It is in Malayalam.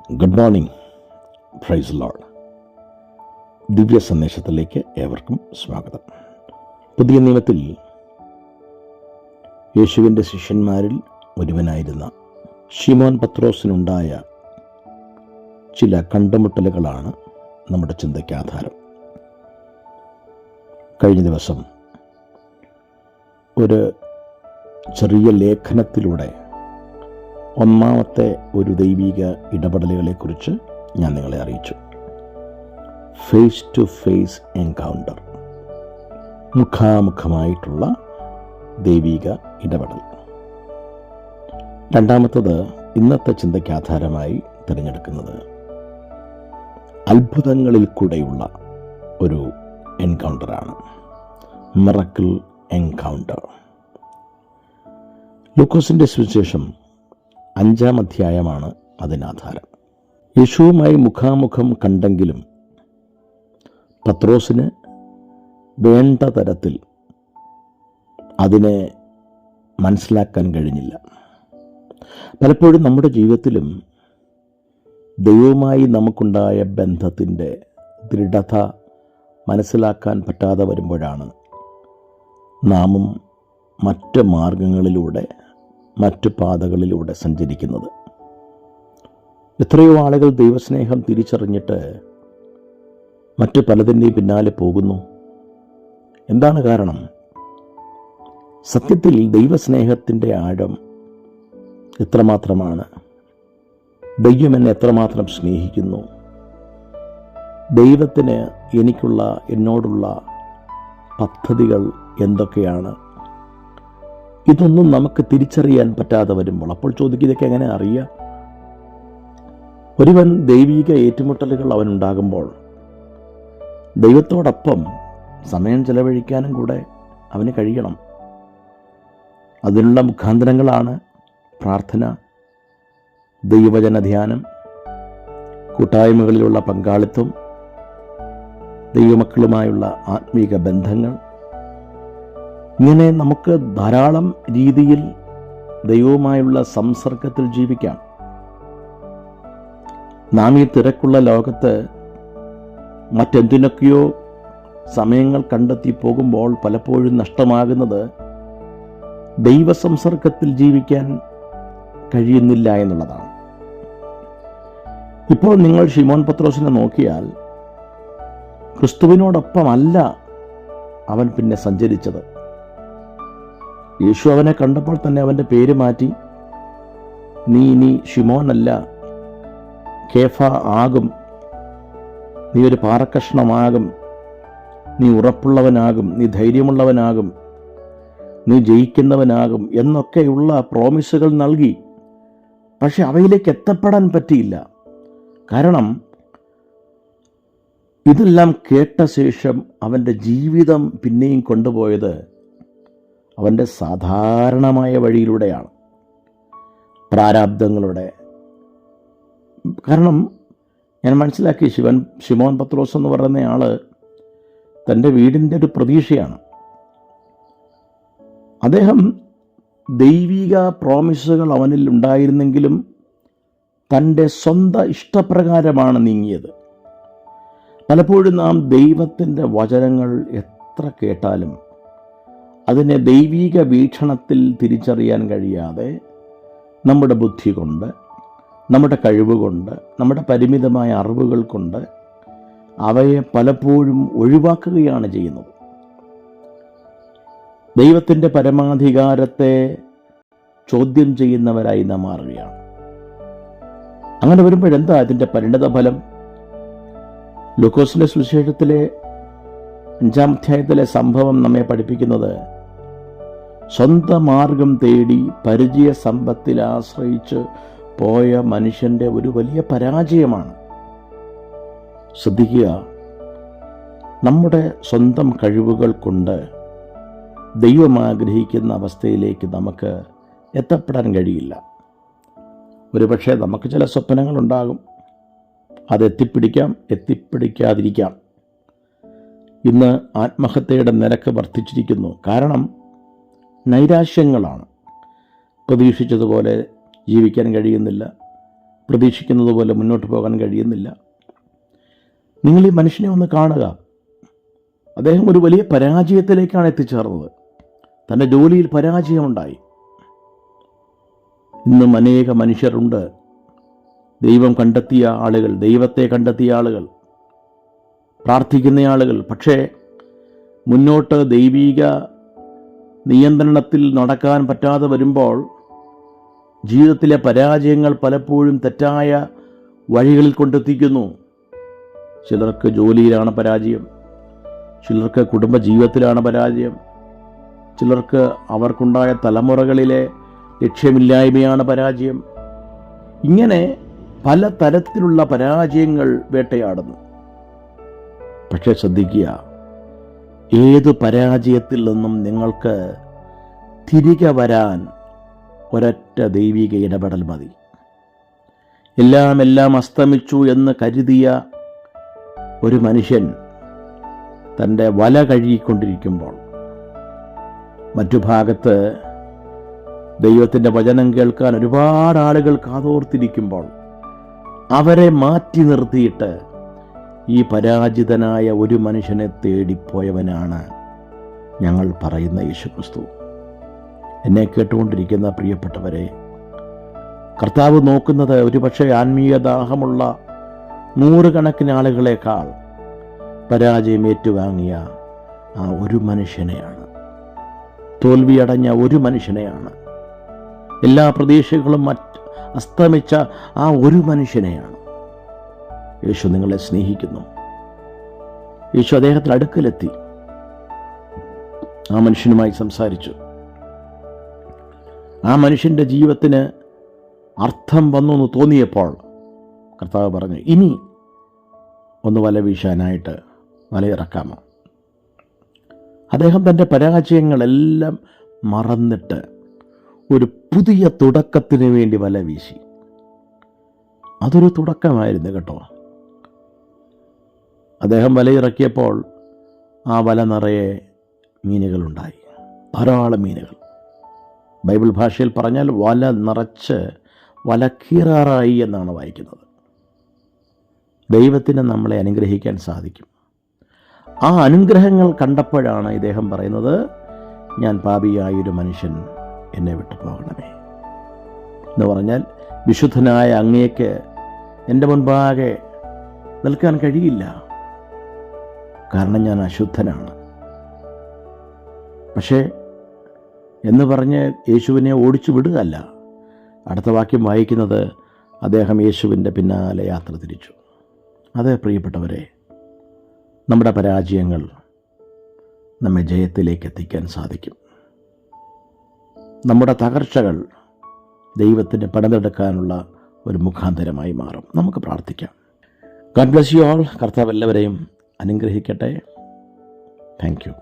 Good morning, praise Lord. ദിവ്യ സന്ദേശത്തിലേക്ക് ഏവർക്കും സ്വാഗതം. പുതിയ നിയമത്തിൽ യേശുവിൻ്റെ ശിഷ്യന്മാരിൽ ഒരുവനായിരുന്ന ശിമോൻ പത്രോസിനുണ്ടായ ചില കണ്ടുമുട്ടലുകളാണ് നമ്മുടെ ചിന്തയ്ക്ക് ആധാരം. കഴിഞ്ഞ ദിവസം ഒരു ചെറിയ ലേഖനത്തിലൂടെ ഒന്നാമത്തെ ഒരു ദൈവിക ഇടപെടലുകളെക്കുറിച്ച് ഞാൻ നിങ്ങളെ അറിയിച്ചു. ഫേസ് ടു ഫേസ് എൻകൗണ്ടർ, മുഖാമുഖമായിട്ടുള്ള ദൈവിക ഇടപെടൽ. രണ്ടാമത്തത് ഇന്നത്തെ ചിന്തയ്ക്ക് ആധാരമായി തിരഞ്ഞെടുക്കുന്നത് അത്ഭുതങ്ങളിൽ കൂടെയുള്ള ഒരു എൻകൗണ്ടറാണ്, മിറക്കിൾ എൻകൗണ്ടർ. ലൂക്കോസിൻ്റെ സുവിശേഷം 5-ാം അധ്യായമാണ് അതിനാധാരം. യേശുവുമായി മുഖാമുഖം കണ്ടെങ്കിലും പത്രോസിന് വേണ്ട തരത്തിൽ അതിനെ മനസ്സിലാക്കാൻ കഴിഞ്ഞില്ല. പലപ്പോഴും നമ്മുടെ ജീവിതത്തിലും ദൈവവുമായി നമുക്കുണ്ടായ ബന്ധത്തിൻ്റെ ദൃഢത മനസ്സിലാക്കാൻ പറ്റാതെ വരുമ്പോഴാണ് നാമും മറ്റ് മാർഗങ്ങളിലൂടെ, മറ്റു പാതകളിലൂടെ സഞ്ചരിക്കുന്നത്. എത്രയോ ആളുകൾ ദൈവസ്നേഹം തിരിച്ചറിഞ്ഞിട്ട് മറ്റു പലതിൻ്റെയും പിന്നാലെ പോകുന്നു. എന്താണ് കാരണം? സത്യത്തിൽ ദൈവസ്നേഹത്തിൻ്റെ ആഴം എത്രമാത്രമാണ്? ദൈവം എന്നെ എത്രമാത്രം സ്നേഹിക്കുന്നു? ദൈവത്തിന് എന്നോടുള്ള പദ്ധതികൾ എന്തൊക്കെയാണ്? ഇതൊന്നും നമുക്ക് തിരിച്ചറിയാൻ പറ്റാതെ വരുമ്പോൾ അപ്പോൾ ചോദിക്കും, ഇതൊക്കെ എങ്ങനെ അറിയാം? ഒരുവൻ ദൈവിക ഏറ്റുമുട്ടലുകൾ അവനുണ്ടാകുമ്പോൾ ദൈവത്തോടൊപ്പം സമയം ചെലവഴിക്കാനും കൂടെ അവന് കഴിയണം. അതിനുള്ള മുഖാന്തരങ്ങളാണ് പ്രാർത്ഥന, ദൈവവചന ധ്യാനം, കൂട്ടായ്മകളിലുള്ള പങ്കാളിത്തം, ദൈവമക്കളുമായുള്ള ആത്മീക ബന്ധങ്ങൾ. ഇങ്ങനെ നമുക്ക് ധാരാളം രീതിയിൽ ദൈവവുമായുള്ള സംസർഗത്തിൽ ജീവിക്കാം. നാം ഈ തിരക്കുള്ള ലോകത്ത് മറ്റെന്തിനൊക്കെയോ സമയങ്ങൾ കണ്ടെത്തി പോകുമ്പോൾ പലപ്പോഴും നഷ്ടമാകുന്നത് ദൈവസംസർഗത്തിൽ ജീവിക്കാൻ കഴിയുന്നില്ല എന്നുള്ളതാണ്. ഇപ്പോൾ നിങ്ങൾ ശിമോൻ പത്രോസിനെ നോക്കിയാൽ ക്രിസ്തുവിനോടൊപ്പമല്ല അവൻ പിന്നെ സഞ്ചരിച്ചത്. യേശു അവനെ കണ്ടപ്പോൾ തന്നെ അവൻ്റെ പേര് മാറ്റി. നീ ഇനി ശിമോനല്ല, കേഫ ആകും, നീ ഒരു പാറക്കഷ്ണമാകും, നീ ഉറപ്പുള്ളവനാകും, നീ ധൈര്യമുള്ളവനാകും, നീ ജയിക്കുന്നവനാകും എന്നൊക്കെയുള്ള പ്രോമിസുകൾ നൽകി. പക്ഷെ അവയിലേക്ക് എത്തപ്പെടാൻ പറ്റിയില്ല. കാരണം ഇതെല്ലാം കേട്ട ശേഷം അവൻ്റെ ജീവിതം പിന്നെയും കൊണ്ടുപോയത് അവൻ്റെ സാധാരണമായ വഴിയിലൂടെയാണ്, പ്രാരാബ്ദങ്ങളുടെ. കാരണം ഞാൻ മനസ്സിലാക്കി, ശിമോൻ പത്രോസ് എന്ന് പറയുന്ന ആൾ തൻ്റെ വീടിൻ്റെ ഒരു പ്രതീക്ഷയാണ്. അദ്ദേഹം ദൈവിക പ്രോമിസുകൾ അവനിൽ ഉണ്ടായിരുന്നെങ്കിലും തൻ്റെ സ്വന്തം ഇഷ്ടപ്രകാരമാണ് നീങ്ങിയത്. പലപ്പോഴും നാം ദൈവത്തിൻ്റെ വചനങ്ങൾ എത്ര കേട്ടാലും അതിനെ ദൈവിക വീക്ഷണത്തിൽ തിരിച്ചറിയാൻ കഴിയാതെ നമ്മുടെ ബുദ്ധി കൊണ്ട്, നമ്മുടെ കഴിവ് കൊണ്ട്, നമ്മുടെ പരിമിതമായ അറിവുകൾ കൊണ്ട് അവയെ പലപ്പോഴും ഒഴിവാക്കുകയാണ് ചെയ്യുന്നത്. ദൈവത്തിൻ്റെ പരമാധികാരത്തെ ചോദ്യം ചെയ്യുന്നവരായി നാം മാറുകയാണ്. അങ്ങനെ വരുമ്പോഴെന്താ അതിൻ്റെ പരിണിത ഫലം? ലൂക്കോസിന്റെ സുവിശേഷത്തിലെ 5-ാം അധ്യായത്തിലെ സംഭവം നമ്മെ പഠിപ്പിക്കുന്നത് സ്വന്തം മാർഗം തേടി പരിചയ സമ്പത്തിൽ ആശ്രയിച്ച് പോയ മനുഷ്യൻ്റെ ഒരു വലിയ പരാജയമാണ്. ശ്രദ്ധിക്കുക, നമ്മുടെ സ്വന്തം കഴിവുകൾ കൊണ്ട് ദൈവം ആഗ്രഹിക്കുന്ന അവസ്ഥയിലേക്ക് നമുക്ക് എത്തപ്പെടാൻ കഴിയില്ല. ഒരുപക്ഷെ നമുക്ക് ചില സ്വപ്നങ്ങളുണ്ടാകും, അത് എത്തിപ്പിടിക്കാതിരിക്കാം. ഇന്ന് ആത്മഹത്യയുടെ നിരക്ക് വർദ്ധിച്ചിരിക്കുന്നു. കാരണം നൈരാശ്യങ്ങളാണ്. പ്രതീക്ഷിച്ചതുപോലെ ജീവിക്കാൻ കഴിയുന്നില്ല, പ്രതീക്ഷിക്കുന്നത് പോലെ മുന്നോട്ട് പോകാൻ കഴിയുന്നില്ല. നിങ്ങൾ ഈ മനുഷ്യനെ ഒന്ന് കാണുക. അദ്ദേഹം ഒരു വലിയ പരാജയത്തിലേക്കാണ് എത്തിച്ചേർന്നത്. തൻ്റെ ജോലിയിൽ പരാജയമുണ്ടായി. ഇന്നും അനേക മനുഷ്യരുണ്ട്, ദൈവം കണ്ടെത്തിയ ആളുകൾ, ദൈവത്തെ കണ്ടെത്തിയ ആളുകൾ, പ്രാർത്ഥിക്കുന്ന ആളുകൾ. പക്ഷേ മുന്നോട്ട് ദൈവിക നിയന്ത്രണത്തിൽ നടക്കാൻ പറ്റാതെ വരുമ്പോൾ ജീവിതത്തിലെ പരാജയങ്ങൾ പലപ്പോഴും തെറ്റായ വഴികളിൽ കൊണ്ടെത്തിക്കുന്നു. ചിലർക്ക് ജോലിയിലാണ് പരാജയം, ചിലർക്ക് കുടുംബജീവിതത്തിലാണ് പരാജയം, ചിലർക്ക് അവർക്കുണ്ടായ തലമുറകളിലെ ലക്ഷ്യമില്ലായ്മയാണ് പരാജയം. ഇങ്ങനെ പല തരത്തിലുള്ള പരാജയങ്ങൾ വേട്ടയാടുന്നു. പക്ഷേ ശ്രദ്ധിക്കുക, ഏത് പരാജയത്തിൽ നിന്നും നിങ്ങൾക്ക് തിരികെ വരാൻ ഒരൊറ്റ ദൈവിക ഇടപെടൽ മതി. എല്ലാം അസ്തമിച്ചു എന്ന് കരുതിയ ഒരു മനുഷ്യൻ തൻ്റെ വല കഴുകിക്കൊണ്ടിരിക്കുമ്പോൾ, മറ്റു ഭാഗത്ത് ദൈവത്തിൻ്റെ വചനം കേൾക്കാൻ ഒരുപാട് ആളുകൾ കാതോർത്തിരിക്കുമ്പോൾ, അവരെ മാറ്റി നിർത്തിയിട്ട് ഈ പരാജിതനായ ഒരു മനുഷ്യനെ തേടിപ്പോയവനാണ് ഞങ്ങൾ പറയുന്ന യേശുക്രിസ്തു. എന്നെ കേട്ടുകൊണ്ടിരിക്കുന്ന പ്രിയപ്പെട്ടവരെ, കർത്താവ് നോക്കുന്നത് ഒരുപക്ഷെ ആത്മീയ ദാഹമുള്ള നൂറുകണക്കിന് ആളുകളെക്കാൾ പരാജയം ഏറ്റുവാങ്ങിയ ആ ഒരു മനുഷ്യനെയാണ്, തോൽവിയടഞ്ഞ ഒരു മനുഷ്യനെയാണ്, എല്ലാ പ്രതീക്ഷകളും അസ്തമിച്ച ആ ഒരു മനുഷ്യനെയാണ്. യേശു നിങ്ങളെ സ്നേഹിക്കുന്നു. യേശു അദ്ദേഹത്തിന് അടുക്കലെത്തി, ആ മനുഷ്യനുമായി സംസാരിച്ചു. ആ മനുഷ്യൻ്റെ ജീവിതത്തിന് അർത്ഥം വന്നു എന്ന് തോന്നിയപ്പോൾ കർത്താവ് പറഞ്ഞു, ഇനി ഒന്ന് വല വീശാനായിട്ട് വലയിറക്കാമോ? അദ്ദേഹം തൻ്റെ പരാജയങ്ങളെല്ലാം മറന്നിട്ട് ഒരു പുതിയ തുടക്കത്തിന് വേണ്ടി വല വീശി. അതൊരു തുടക്കമായിരുന്നു കേട്ടോ. അദ്ദേഹം വലയിറക്കിയപ്പോൾ ആ വല നിറയെ മീനുകളുണ്ടായി, ധാരാളം മീനുകൾ. ബൈബിൾ ഭാഷയിൽ പറഞ്ഞാൽ വല നിറച്ച് വല കീറാറായി എന്നാണ് വായിക്കുന്നത്. ദൈവത്തിന് നമ്മളെ അനുഗ്രഹിക്കാൻ സാധിക്കും. ആ അനുഗ്രഹങ്ങൾ കണ്ടപ്പോഴാണ് ഇദ്ദേഹം പറയുന്നത്, ഞാൻ പാപിയായൊരു മനുഷ്യൻ, എന്നെ വിട്ടു പോകണമേ എന്ന് പറഞ്ഞാൽ, വിശുദ്ധനായ അങ്ങേക്ക് എൻ്റെ മുൻപാകെ നിൽക്കാൻ കഴിയില്ല, കാരണം ഞാൻ അശുദ്ധനാണ്. പക്ഷേ എന്ന് പറഞ്ഞ് യേശുവിനെ ഓടിച്ചു വിടുകയല്ല. അടുത്ത വാക്യം വായിക്കുന്നത്, അദ്ദേഹം യേശുവിൻ്റെ പിന്നാലെ യാത്ര തിരിച്ചു. അതെ പ്രിയപ്പെട്ടവരെ, നമ്മുടെ പരാജയങ്ങൾ നമ്മെ ജയത്തിലേക്ക് എത്തിക്കാൻ സാധിക്കും. നമ്മുടെ തകർച്ചകൾ ദൈവത്തിന് പണിതെടുക്കാനുള്ള ഒരു മുഖാന്തരമായി മാറും. നമുക്ക് പ്രാർത്ഥിക്കാം. God bless you all. കർത്താവ് എല്ലാവരെയും അനുഗ്രഹിക്കട്ടെ. Thank you.